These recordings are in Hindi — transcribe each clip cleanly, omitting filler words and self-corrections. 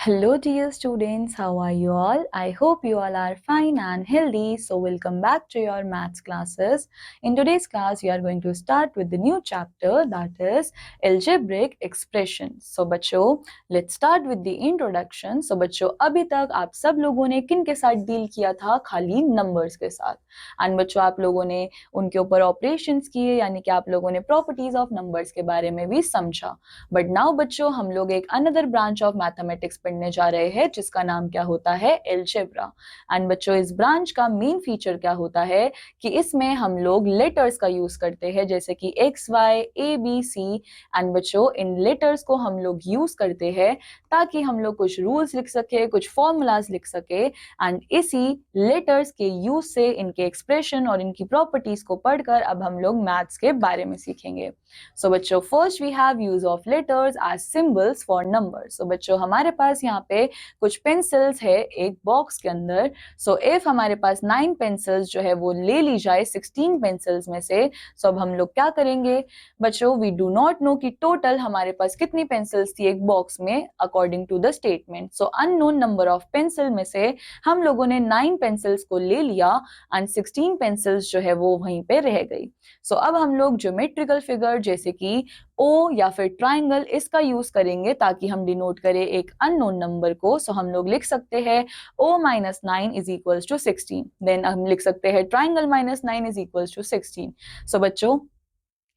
Hello dear students, how are you all? I hope you all are fine and healthy. So welcome back to your maths classes. In today's class, we are going to start with the new chapter, that is algebraic expressions. So बच्चों, let's start with the introduction. So बच्चों, अभी तक आप सब लोगों ने किन के साथ डील किया था? खाली नंबर्स के साथ. एंड बच्चों, आप लोगों ने उनके ऊपर ऑपरेशंस किए, यानी कि आप लोगों ने प्रॉपर्टीज ऑफ नंबर्स के बारे में भी समझा. बट नाउ बच्चों, हम लोग एक अनदर ब्रांच ऑफ मैथमेटिक्स पढ़ने जा रहे हैं जिसका नाम क्या होता है? अलजेब्रा. एंड बच्चों, इस ब्रांच का मेन फीचर क्या होता है कि इसमें हम लोग लेटर्स का यूज करते हैं, जैसे कि X Y A B C. And बच्चों, इन लेटर्स को हम लोग यूज करते हैं ताकि हम लोग कुछ रूल्स लिख सके, कुछ फॉर्मूलाज लिख सके. एंड इसी लेटर्स के यूज से इनके एक्सप्रेशन और इनकी प्रॉपर्टीज को पढ़कर अब हम लोग मैथ्स के बारे में सीखेंगे. सो बच्चों, first we have use of letters as symbols for numbers. So बच्चों, हमारे पास यहाँ पे कुछ पेंसिल्स है एक बॉक्स के अंदर. सो इफ हमारे पास 9 पेंसिल्स जो है वो ले ली जाए 16 पेंसिल्स में से, सो अब हम लोग क्या करेंगे बच्चों? वी डू नॉट नो कि टोटल हमारे पास कितनी पेंसिल्स थी एक बॉक्स में according to the statement. So unknown number of pencil में से हम लोगों ने 9 पेंसिल्स को ले लिया एंड 16 पेंसिल्स जो है वो वहीं पे रह गई. सो अब हम लोग ज्योमेट्रिकल फिगर जैसे कि ओ या फिर ट्राइंगल इसका यूज करेंगे ताकि हम डिनोट करें एक अननोन नंबर को. सो हम लोग लिख सकते हैं o minus 9 is equals to 16. Then हम लिख सकते हैं triangle minus 9 is equals to 16. So बच्चों,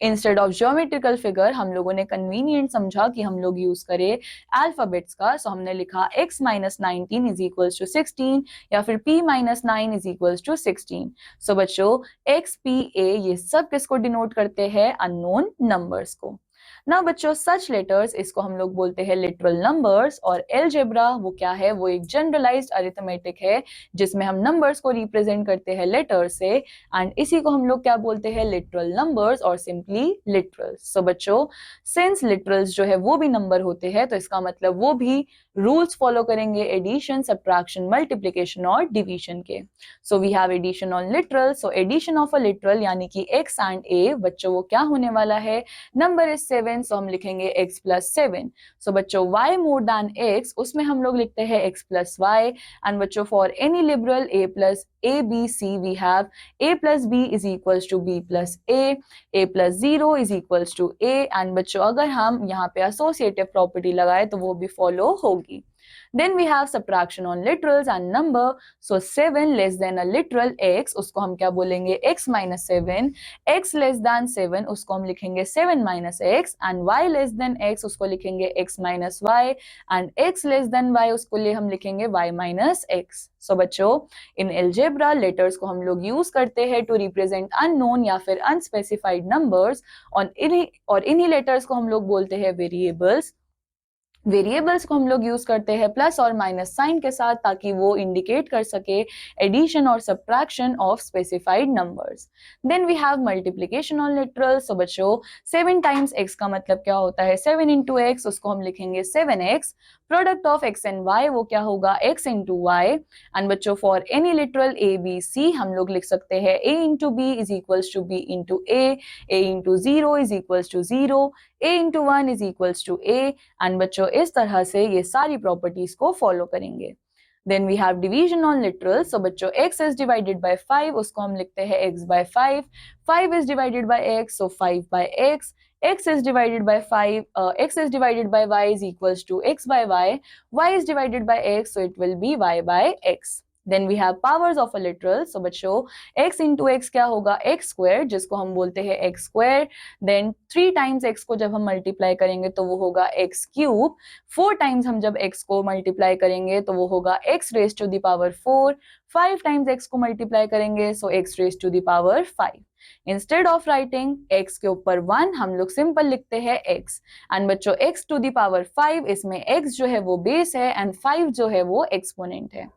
इंस्टेड ऑफ ज्योमेट्रिकल फिगर हम लोगों ने कन्वीनियंट समझा कि हम लोग यूज करें अल्फाबेट्स का. सो हमने लिखा x minus 19 is equals to 16 या फिर p minus 9 is equals to 16. So बच्चों, x p a ये सब किसको डिनोट करते हैं? अननोन नंबर्स को. ना बच्चों, सच लेटर्स इसको हम लोग बोलते हैं लिटरल नंबर्स. और अलजेब्रा वो क्या है? वो एक जनरलाइज्ड अरिथमेटिक है जिसमें हम नंबर्स को रिप्रेजेंट करते हैं लेटर से. एंड इसी को हम लोग क्या बोलते हैं? लिटरल नंबर्स और सिंपली लिटरल्स. सो बच्चों, सिंस लिटरल्स जो है वो भी नंबर होते हैं तो इसका मतलब वो भी रूल्स फॉलो करेंगे एडिशन, सब्ट्रैक्शन, मल्टीप्लिकेशन और डिवीजन के. So we have addition on literal. So addition of a literal यानी कि x एंड a, बच्चों वो क्या होने वाला है? Number is 7. सो हम लिखेंगे x प्लस 7. सो बच्चों, y मोर देन x उसमें हम लोग लिखते हैं x प्लस y. एंड बच्चों, for any liberal a plus a b c we have a plus b is equals to b plus a plus 0 is equals to a. And बच्चों, अगर हम यहाँ पे एसोसिएटिव प्रॉपर्टी लगाए तो वो भी फॉलो होगी. Then we have subtraction on literals and number. So 7 less than a literal x उसको हम क्या बोलेंगे? x minus 7. x less than 7 उसको हम लिखेंगे 7 minus x. And y less than x उसको लिखेंगे x minus y. And x less than y उसको लिए हम लिखेंगे y minus x. So बच्चों, इन algebra letters को हम लोग यूज करते हैं to represent unknown या फिर unspecified numbers. और इन्हीं letters को हम लोग बोलते हैं variables. वेरिएबल्स को हम लोग यूज करते हैं प्लस और माइनस साइन के साथ ताकि वो इंडिकेट कर सके एडिशन और subtraction of specified numbers. Then we have multiplication on literal. So बच्चों, 7 टाइम्स x का मतलब क्या होता है? 7 इंटू एक्स उसको हम लिखेंगे 7x. Product of x and y वो क्या होगा? x into y. एंड बच्चों, for any literal a b c हम लोग लिख सकते हैं a into b is equals to b into a into 0 is equals to 0, a into 1 is equals to a. And बच्चों, इस तरह से ये सारी प्रॉपर्टीज को फॉलो करेंगे. Then we have division on literals. So बच्चों, x is divided by 5 उसको हम लिखते हैं x by 5. 5 is divided by x, so 5 by x. x is divided by 5, x is divided by y is equals to x by y. y is divided by x, so it will be y by x. Then we have powers of a literal. So बच्चों, x into x क्या होगा? x square जिसको हम बोलते हैं x square. Then 3 times x को जब हम मल्टीप्लाई करेंगे तो वो होगा x cube. 4 times हम जब x को मल्टीप्लाई करेंगे तो वो होगा x raised to the power 4. 5 times x को मल्टीप्लाई करेंगे so x raised to the power 5. Instead of writing x के ऊपर 1 हम लोग सिंपल लिखते हैं x. एंड बच्चों, x टू द पावर 5 इसमें x जो है वो बेस है एंड 5 जो है वो एक्सपोनेंट है.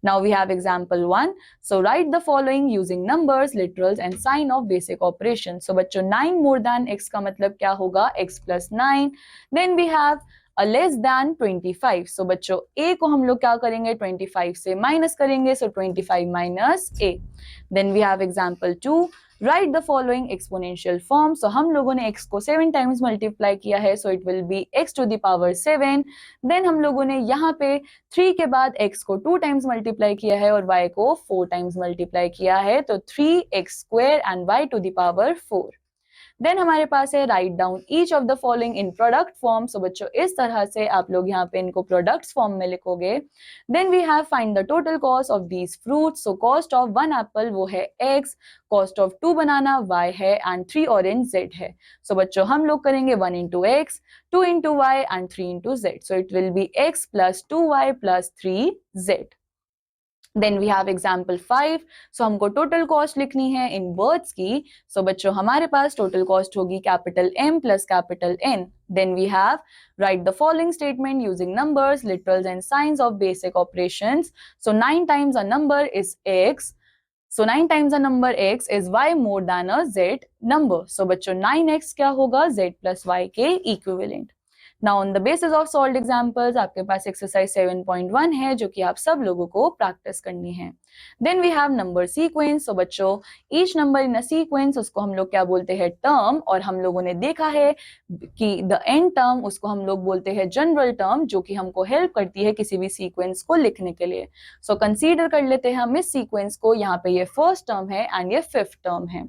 Now we have example 1. So write the following using numbers, literals and sign of basic operations. So बच्चों, 9 more than x का मतलब क्या होगा? x plus 9. Then we have less than 25। सो बच्चों a को हम लोग क्या करेंगे 25 से माइनस करेंगे, so 25 minus a। Then we have example 2, right the following exponential form. So हम लोगों ने x को 7 टाइम्स मल्टीप्लाई किया है, so it will be x to the power 7। Then हम लोगों ने यहाँ पे 3 के बाद x को 2 टाइम्स मल्टीप्लाई किया है और y को 4 टाइम्स मल्टीप्लाई किया है, तो 3x square and y to the power 4। Then हमारे पास है right down each of the following in product form. So बच्चों इस तरह से आप लोग यहाँ पे इनको प्रोडक्ट्स फॉर्म में लिखोगे। Then we have find the total cost of these fruits. So cost of 1 apple वो है x, cost of 2 banana y है एंड 3 ऑरेंज z है। सो बच्चों हम लोग करेंगे 1 into x, 2 into y and 3 into z। So it will be x plus 2y plus 3z। Then we have example 5। So हमको टोटल कॉस्ट लिखनी है इन वर्ड्स की। सो बच्चों हमारे पास टोटल कॉस्ट होगी capital M plus capital N। Then we have write the following statement using numbers, literals and science of basic operations. So 9 times a number is x, so 9 times a number x is y more than a z number। so बच्चों 9x क्या होगा z plus y के equivalent। Now on the basis of solved examples आपके पास exercise 7.1 है जो कि आप सब लोगों को practice करनी है। Then we have number sequence। so बच्चों each number in a sequence उसको हम लोग क्या बोलते हैं term, और हम लोगों ने देखा है कि the end term उसको हम लोग बोलते हैं general term, जो कि हमको help करती है किसी भी sequence को लिखने के लिए। so consider कर लेते हैं हम इस sequence को, यहाँ पे ये first term है and ये fifth term है।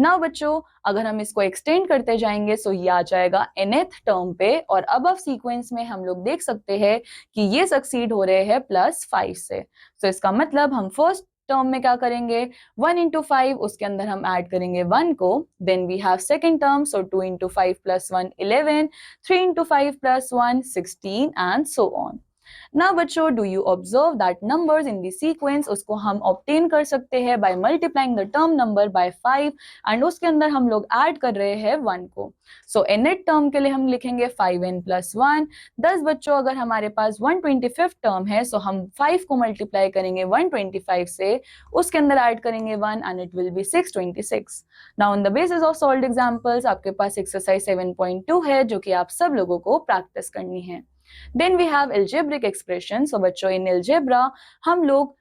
Now बच्चों अगर हम इसको extend करते जाएंगे so ये आ जाएगा nth term पे, और above sequence में हम लोग देख सकते हैं कि ये succeed हो रहे हैं +5 से। so इसका मतलब हम फर्स्ट टर्म में क्या करेंगे 1 इंटू 5, उसके अंदर हम ऐड करेंगे 1 को। Then we have second term, so 2 into 5 plus 1 11, 3 into 5 plus 1 16 and so on. Now बच्चों do you observe that numbers in the sequence उसको हम ऑब्टेन कर सकते हैं by multiplying the term number by 5 and उसके अंदर हम लोग ऐड कर रहे हैं 1 को। सो nth टर्म के लिए हम लिखेंगे 5n प्लस 1। 10 बच्चों अगर हमारे पास 125th टर्म है सो हम 5 को मल्टीप्लाई करेंगे 125 से, उसके अंदर ऐड करेंगे 1 and it will B 626। Now on the basis of solved examples आपके पास एक्सरसाइज 7.2 है जो कि आप सब लोगों को प्रैक्टिस करनी है। Then we have algebraic expression। so बच्चों in algebra हम लोग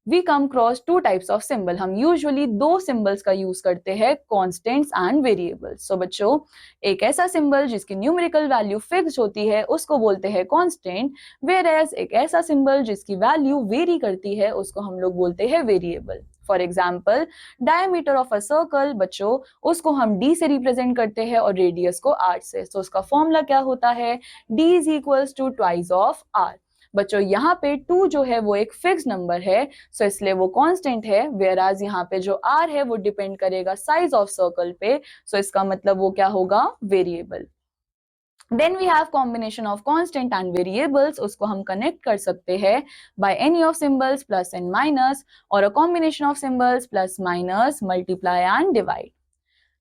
we come across two types of symbol। हम usually दो symbols का use करते हैं constants and variables। so बच्चों एक ऐसा symbol जिसकी numerical value fixed होती है उसको बोलते हैं constant, whereas एक ऐसा symbol जिसकी value vary करती है उसको हम लोग बोलते हैं variable। For example diameter of a circle बच्चों उसको हम d से रिप्रेजेंट करते हैं और रेडियस को r से। तो उसका फॉर्मूला क्या होता है d is equals to twice of r। बच्चों यहाँ पे 2 जो है वो एक फिक्स नंबर है, सो इसलिए वो कांस्टेंट है, वेयरएज यहाँ पे जो r है वो डिपेंड करेगा साइज ऑफ सर्कल पे, सो इसका मतलब वो क्या होगा variable. Then we have combination of constant and variables, उसको हम connect कर सकते हैं by any of symbols plus and minus, or a combination of symbols plus minus, multiply and divide।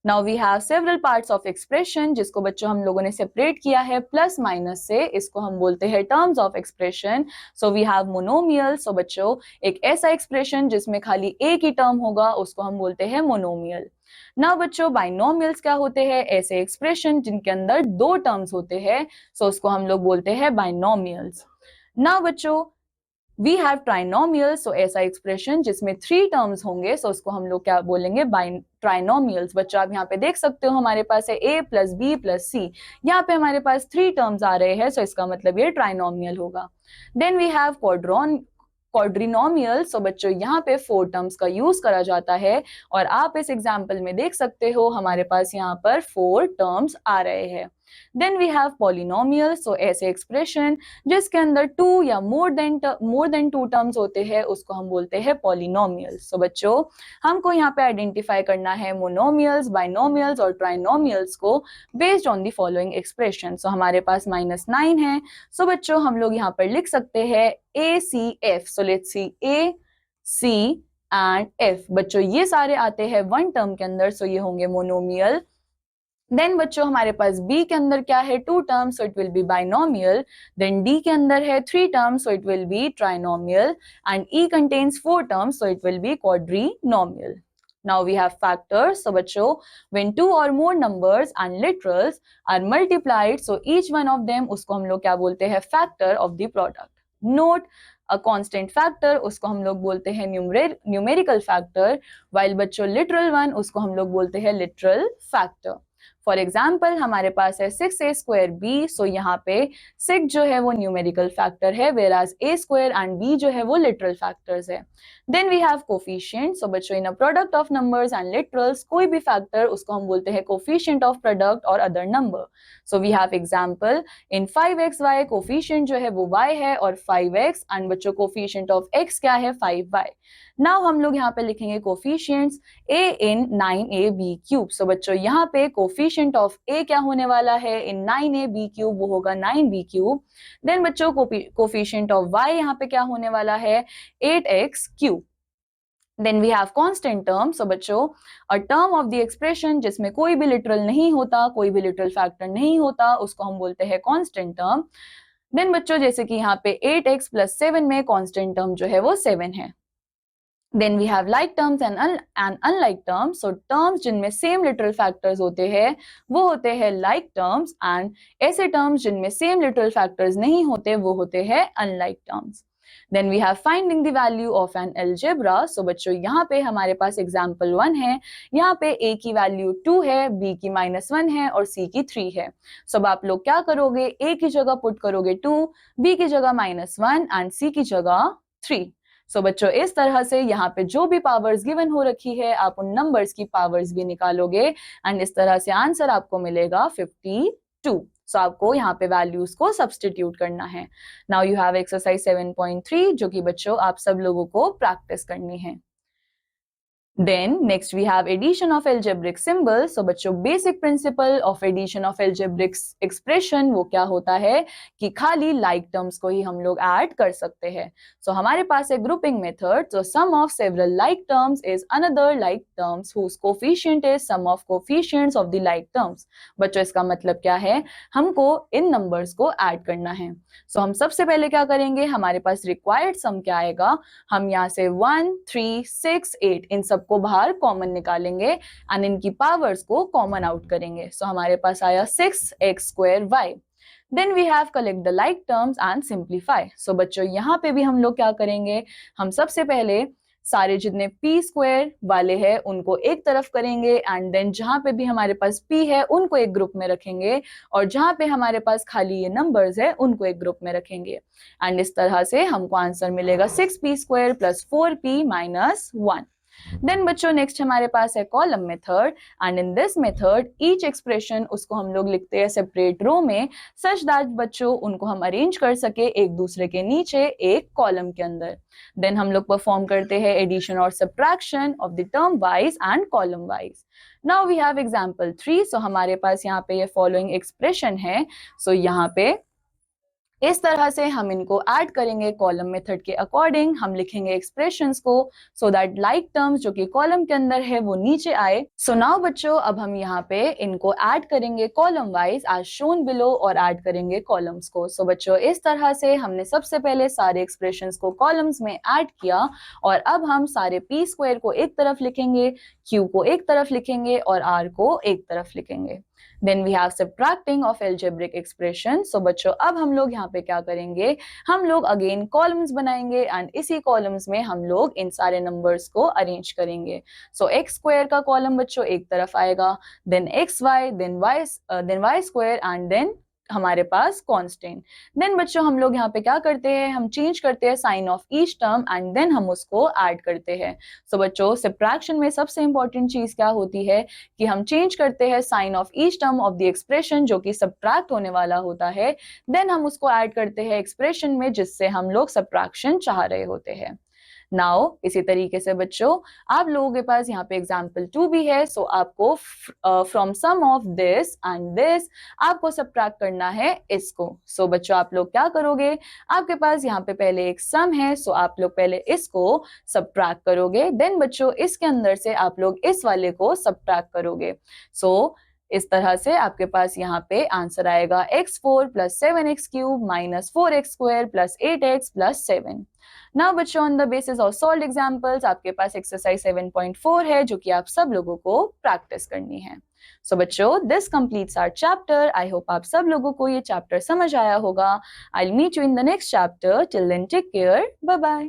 Now we have several parts of expression जिसको बच्चों हम लोगों ने separate किया है plus minus से, इसको हम बोलते हैं terms of expression। So we have monomial। so बच्चों एक ऐसा expression जिसमें खाली एक ही term होगा उसको हम बोलते हैं monomial। ना बच्चों बाइनोमियल्स क्या होते हैं, ऐसे एक्सप्रेशन जिनके अंदर 2 टर्म्स होते हैं, सो उसको हम लोग बोलते हैं बाइनोमियल्स। ना बच्चों वी हैव ट्राइनोमियल्स, सो ऐसा एक्सप्रेशन जिसमें 3 टर्म्स होंगे, सो उसको हम लोग क्या बोलेंगे ट्राइनोमियल्स। बच्चों आप यहाँ पे देख सकते हो हमारे पास है a plus b plus c, यहाँ पे हमारे पास 3 टर्म्स आ रहे हैं, सो इसका मतलब ये ट्राइनोमियल होगा। Then we have quadrinomial. So बच्चों यहाँ पे 4 टर्म्स का यूज करा जाता है, और आप इस एग्जाम्पल में देख सकते हो हमारे पास यहाँ पर 4 टर्म्स आ रहे हैं। Then we have polynomial. So ऐसे एक्सप्रेशन जिसके अंदर 2 या मोर देन 2 टर्म्स होते हैं उसको हम बोलते हैं पॉलिनोमियल। सो बच्चों हमको यहाँ पे आइडेंटिफाई करना है मोनोमियल्स, बाइनोमियल्स और ट्राइनोमियल्स को based on the following expression. So हमारे पास -9 है, सो बच्चों हम लोग यहाँ पर लिख सकते हैं ACF। So let's see A, C and F। बच्चों ये सारे आते हैं 1 टर्म के अंदर, सो ये होंगे मोनोमियल। देन बच्चों हमारे पास B के अंदर क्या है 2 terms, so it will be binomial. Then D के अंदर है 3 terms, so it will be trinomial, and E contains 4 terms, so it will be quadrinomial. Now we have factors. So बच्चों, when two or more numbers and literals are multiplied, so each one of them, उसको हम लोग क्या बोलते हैं? Factor of the product. Note, a constant factor उसको हम लोग बोलते हैं numerical factor, while बच्चों literal one उसको हम लोग बोलते हैं literal factor. फॉर एग्जाम्पल हमारे पास है 6a²b, सो यहाँ पे 6 जो है वो न्यूमेरिकल फैक्टर है, whereas a² and b जो है वो लिटरल फैक्टर्स है. Then we have coefficient. So बच्चों, in a product of numbers and literals कोई भी फैक्टर उसको हम बोलते हैं कोफिशिएंट ऑफ प्रोडक्ट और other number. So we have example in 5xy, coefficient जो है वो y है और 5x, एंड बच्चों कोफिशिएंट ऑफ x क्या है? 5y. नाउ हम लोग यहाँ पे लिखेंगे कोफिशिएंट्स a in 9ab³. सो बच्चों यहाँ पे कोफिशिएंट ऑफ a क्या होने वाला है? इन 9ab³ वो होगा 9b³. देन बच्चों कोफिशिएंट ऑफ y यहाँ पे क्या होने वाला है? 8x³. Then we have constant term. So बच्चों, a term of the expression जिसमें कोई भी लिटरल नहीं होता, कोई भी लिटरल फैक्टर नहीं होता, उसको हम बोलते हैं कांस्टेंट टर्म. देन बच्चों, जैसे कि यहाँ पे 8x + 7 में कांस्टेंट टर्म जो है वो 7 है. Then we have like terms and unlike terms. So terms जिनमें same literal factors होते हैं वो होते हैं like terms, and ऐसे terms जिनमें same literal factors नहीं होते वो होते हैं unlike terms. Then we have finding the value of an algebra. So बच्चों यहाँ पे हमारे पास example 1 है. यहाँ पे a की value 2 है, b की -1 है और c की 3 है. So अब आप लोग क्या करोगे? a की जगह पुट करोगे 2, b की जगह -1 and c की जगह 3. सो बच्चों, इस तरह से यहाँ पे जो भी पावर्स गिवन हो रखी है आप उन नंबर्स की पावर्स भी निकालोगे एंड इस तरह से आंसर आपको मिलेगा 52. सो आपको यहाँ पे वैल्यूज को सब्स्टिट्यूट करना है. नाउ यू हैव एक्सरसाइज 7.3 जो कि बच्चों आप सब लोगों को प्रैक्टिस करनी है. Then next we have addition of algebraic symbols. So बच्चों, basic principle of addition of algebraic expression वो क्या होता है कि खाली like terms को ही हम लोग add कर सकते हैं. So हमारे पास है grouping method. So sum of several like terms is another like terms whose coefficient is sum of coefficients of the like terms. बच्चों, इसका मतलब क्या है? हमको इन numbers को add करना है. So हम सबसे पहले क्या करेंगे? हमारे पास required sum क्या आएगा? हम यहाँ से 1, 3, 6, 8 इन सब को बाहर कॉमन निकालेंगे एंड इनकी पावर्स को कॉमन आउट करेंगे. सो हमारे पास आया 6x² y. Then we have collect the like terms and simplify. So बच्चों, यहाँ पे भी हम लोग क्या करेंगे? हम सबसे पहले सारे जितने p² वाले हैं उनको एक तरफ करेंगे एंड देन जहां पे भी हमारे पास p है उनको एक ग्रुप में रखेंगे और जहां पे हमारे पास खाली ये नंबर्स है उनको एक ग्रुप में रखेंगे एंड इस तरह से हमको आंसर मिलेगा 6p² + 4p - 1. देन बच्चों, नेक्स्ट हमारे पास है column method and in this method each expression उसको हम लोग लिखते हैं सेपरेट रो में सच दैट बच्चों उनको हम अरेंज कर सके एक दूसरे के नीचे एक कॉलम के अंदर. देन हम लोग परफॉर्म करते हैं एडिशन और subtraction of the term wise and column wise. Now we have example 3. So हमारे पास यहाँ पे ये फॉलोइंग एक्सप्रेशन है. सो यहाँ पे इस तरह से हम इनको ऐड करेंगे कॉलम मेथड के अकॉर्डिंग. हम लिखेंगे एक्सप्रेशंस को सो दैट लाइक टर्म्स जो कि कॉलम के अंदर है वो नीचे आए. सो नाउ बच्चों, अब हम यहाँ पे इनको ऐड करेंगे column wise as shown below और ऐड करेंगे कॉलम्स को. सो बच्चों, इस तरह से हमने सबसे पहले सारे एक्सप्रेशंस को कॉलम्स में ऐड किया और अब हम सारे p² को एक तरफ लिखेंगे, q को एक तरफ लिखेंगे और r को एक तरफ लिखेंगे. Then we have subtracting of algebraic expression. So बच्चों, अब हम लोग यहाँ पे क्या करेंगे? हम लोग अगेन कॉलम्स बनाएंगे एंड इसी कॉलम्स में हम लोग इन सारे नंबर्स को अरेंज करेंगे. सो x² का कॉलम बच्चों एक तरफ आएगा, then xy, then y² and then हमारे पास कांस्टेंट. देन बच्चों हम लोग यहाँ पे क्या करते हैं? हम चेंज करते हैं sine of each term and then हम उसको ऐड करते हैं. सो बच्चों, सब्ट्रैक्शन में सबसे इंपॉर्टेंट चीज क्या होती है कि हम चेंज करते हैं sine of each term of the expression जो कि सब्ट्रैक्ट होने वाला होता है, देन हम उसको ऐड करते हैं एक्सप्रेशन में जिससे हम लोग सब्ट्रैक्शन चाह रहे होते हैं. नाउ इसी तरीके से बच्चों आप लोगों के पास यहाँ पे एग्जाम्पल 2 भी है. सो आपको from sum of this and this आपको सब्ट्रैक्ट करना है इसको. सो बच्चों आप लोग क्या करोगे? आपके पास यहाँ पे पहले एक सम है, सो आप लोग पहले इसको सब्ट्रैक्ट करोगे, देन बच्चों इसके अंदर से आप लोग इस वाले को सब्ट्रैक्ट करोगे. सो इस तरह से आपके पास यहाँ पे आंसर आएगा x4 + 7x³ - 4x² + 8x + 7। Now बच्चों, on the basis of solved examples आपके पास एक्सरसाइज 7.4 है जो कि आप सब लोगों को प्रैक्टिस करनी है। सो बच्चों, this completes our chapter. I hope आप सब लोगों को ये चैप्टर समझ आया होगा। I will meet you in the next chapter. Till then take care, bye bye.